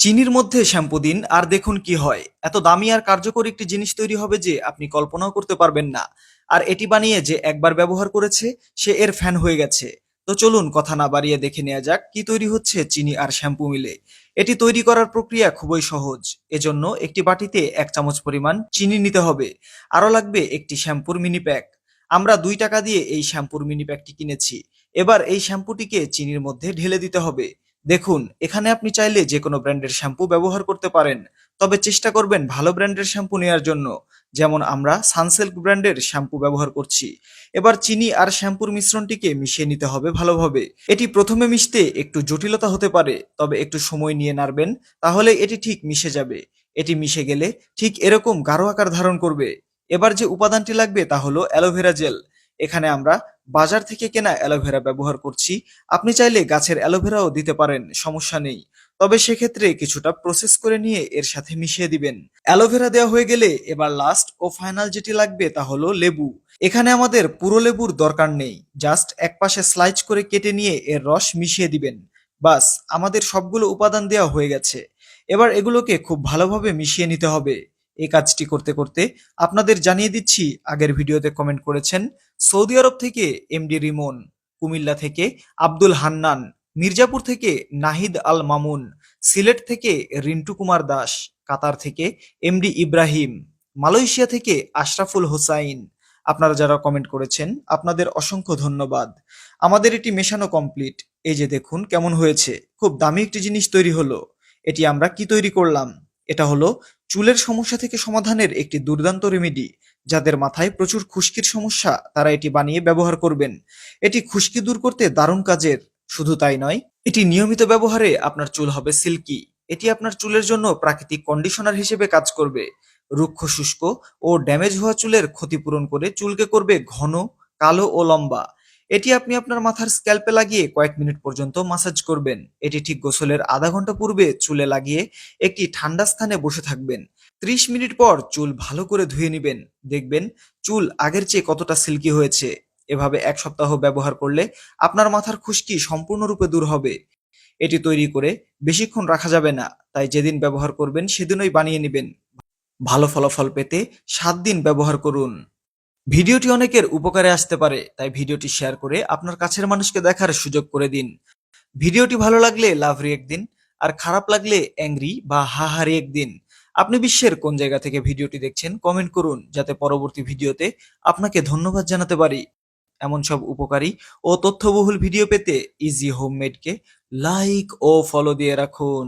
চিনির মধ্যে শ্যাম্পু দিন আর দেখুন কি হয়। এত দামি আর কার্যকরী একটি জিনিস তৈরি হবে যে আপনি কল্পনাও করতে পারবেন না। আর এটি বানিয়ে যে একবার ব্যবহার করেছে সে এর ফ্যান হয়ে গেছে। তো চলুন কথা না বাড়িয়ে দেখে নেওয়া যাক কি তৈরি হচ্ছে চিনি আর শ্যাম্পু মিলে। এটি তৈরি করার প্রক্রিয়া খুবই সহজ। এজন্য একটি বাটিতে 1 চামচ পরিমাণ চিনি নিতে হবে। আরও লাগবে একটি শ্যাম্পুর মিনি প্যাক। আমরা 2 টাকা দিয়ে এই শ্যাম্পুর মিনি প্যাকটি কিনেছি। এবার এই শ্যাম্পুটিকে চিনির মধ্যে ঢেলে দিতে হবে। দেখুন, এখানে আপনি চাইলে যেকোনো ব্র্যান্ডের শ্যাম্পু ব্যবহার করতে পারেন। তবে চেষ্টা করবেন ভালো ব্র্যান্ডের শ্যাম্পু নেয়ার জন্য। যেমন আমরা সানসিল্ক ব্র্যান্ডের শ্যাম্পু ব্যবহার করছি। এবার চিনি আর শ্যাম্পুর মিশ্রণটিকে মিশিয়ে নিতে হবে ভালোভাবে। এটি প্রথমে মিশতে একটু জটিলতা হতে পারে, তবে একটু সময় নিয়ে নাড়বেন, তাহলে এটি ঠিক মিশে যাবে। এটি মিশে গেলে ঠিক এরকম গাঢ় আকার ধারণ করবে। এবার যে উপাদানটি লাগবে তা হলো অ্যালোভেরা জেল। এখানে আমরা বাজার থেকে কেনা অ্যালোভেরা ব্যবহার করছি। আপনি চাইলে গাছের অ্যালোভেরাও দিতে পারেন, সমস্যা নেই। তবে সেক্ষেত্রে কিছুটা প্রসেস করে নিয়ে এর সাথে মিশিয়ে দিবেন। অ্যালোভেরা দেওয়া হয়ে গেলে এবার লাস্ট ও ফাইনাল যেটি লাগবে তা হলো লেবু। এখানে আমাদের পুরো লেবুর দরকার নেই, জাস্ট এক পাশে স্লাইস করে কেটে নিয়ে এর রস মিশিয়ে দিবেন। বাস, আমাদের সবগুলো উপাদান দেওয়া হয়ে গেছে। এবার এগুলোকে খুব ভালোভাবে মিশিয়ে নিতে হবে। এই কাজটি করতে করতে আপনাদের জানিয়ে দিচ্ছি, আগের ভিডিওতে কমেন্ট করেছেন সৌদি আরব থেকে এমডি রিমন, কুমিল্লা থেকে আব্দুল হান্নান, মির্জাপুর থেকে নাহিদ আল মামুন, সিলেট থেকে রিন্টু কুমার দাস, কাতার থেকে এমডি ইব্রাহিম, মালয়েশিয়া থেকে আশরাফুল হোসাইন। আপনারা যারা কমেন্ট করেছেন আপনাদের অসংখ্য ধন্যবাদ। আমাদের এটি মেশানো কমপ্লিট। এই যে দেখুন কেমন হয়েছে, খুব দামি একটি জিনিস তৈরি হলো। এটি আমরা কি তৈরি করলাম? এটা হলো চুলের সমস্যা থেকে সমাধানের একটি দুর্দান্ত রেমেডি। যাদের মাথায় প্রচুর খুশকির সমস্যা তারা এটি বানিয়ে ব্যবহার করবেন। এটি খুশকি দূর করতে দারুণ কাজের। শুধু তাই নয়, এটি নিয়মিত ব্যবহারে আপনার চুল হবে সিল্কি। এটি আপনার চুলের জন্য প্রাকৃতিক কন্ডিশনার হিসেবে কাজ করবে। রুক্ষ, শুষ্ক ও ড্যামেজ হওয়া চুলের ক্ষতিপূরণ করে চুলকে করবে ঘন, কালো ও লম্বা। এটি আপনি আপনার মাথার স্ক্যাল্পে লাগিয়ে কয়েক মিনিট পর্যন্ত মাসাজ করবেন। এটি ঠিক গোসলের আধা ঘন্টা পূর্বে চুলে লাগিয়ে একটি ঠান্ডা স্থানে বসে থাকবেন। 30 মিনিট পর চুল ভালো করে ধুয়ে নিবেন। দেখবেন চুল আগের চেয়ে কতটা সিল্কি হয়েছে। এভাবে 1 সপ্তাহ ব্যবহার করলে আপনার মাথার খুশকি সম্পূর্ণরূপে দূর হবে। এটি তৈরি করে বেশিক্ষণ রাখা যাবে না, তাই যেদিন ব্যবহার করবেন সেদিনই বানিয়ে নেবেন। ভালো ফলাফল পেতে 7 দিন ব্যবহার করুন। ভিডিওটি অনেকের উপকারে আসতে পারে, তাই ভিডিওটি শেয়ার করে আপনার কাছের মানুষকে দেখার সুযোগ করে দিন। ভিডিওটি ভালো লাগলে লাভ রিয়েক্ট দিন, আর খারাপ লাগলে অ্যাংরি বা হা রিয়েক্ট দিন। আপনি বিশ্বের কোন জায়গা থেকে ভিডিওটি দেখছেন কমেন্ট করুন, যাতে পরবর্তী ভিডিওতে আপনাকে ধন্যবাদ জানাতে পারি। এমন সব উপকারী ও তথ্যবহুল ভিডিও পেতে ইজি হোমমেডকে লাইক ও ফলো দিয়ে রাখুন।